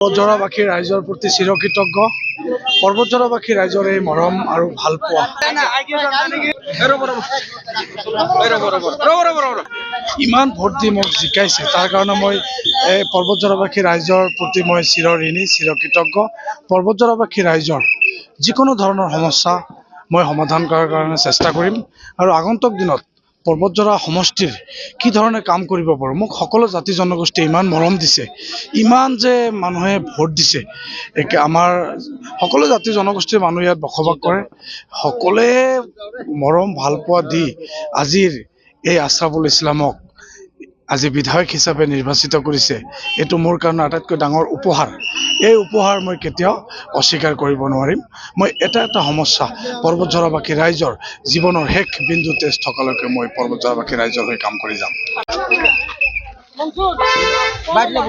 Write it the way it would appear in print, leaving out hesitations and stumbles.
পৰ্বতজৰাবাসী ৰাইজৰ প্ৰতি চিৰকৃতজ্ঞ। পৰ্বতজৰাবাসী ৰাইজৰ এই মৰম আৰু ভালপোৱা ইমান ভোট দি মোক জিকাইছে, তাৰ কাৰণে মই এই পৰ্বতজৰাবাসী ৰাইজৰ প্ৰতি মই চিৰঋণী, চিৰকৃতজ্ঞ। পৰ্বতজৰাবাসী ৰাইজৰ যিকোনো ধৰণৰ সমস্যা মই সমাধান কৰাৰ কাৰণে চেষ্টা কৰিম আৰু আগন্তুক দিনত পৰ্বতজৰা সমষ্টিৰ কি ধৰণে কাম কৰিব পাৰোঁ। মোক সকলো জাতি জনগোষ্ঠীয়ে ইমান মৰম দিছে, ইমান যে মানুহে ভোট দিছে। আমাৰ সকলো জাতি জনগোষ্ঠীৰ মানুহ ইয়াত বসবাস কৰে, সকলোৱে মৰম ভালপোৱা দি আজিৰ এই আশ্ৰাফুল ইছলামক আজি বিধায়ক হিচাপে নিৰ্বাচিত কৰিছে। এইটো মোৰ কাৰণে আটাইতকৈ ডাঙৰ উপহাৰ। এই উপহাৰ মই কেতিয়াও অস্বীকাৰ কৰিব নোৱাৰিম। মই এটা সমস্যা পৰ্বতজৰাবাসী ৰাইজৰ জীৱনৰ শেষ বিন্দু তেজ থকালৈকে মই পৰ্বতজৰাবাসী ৰাইজৰ হৈ কাম কৰি যাম। বাইৰে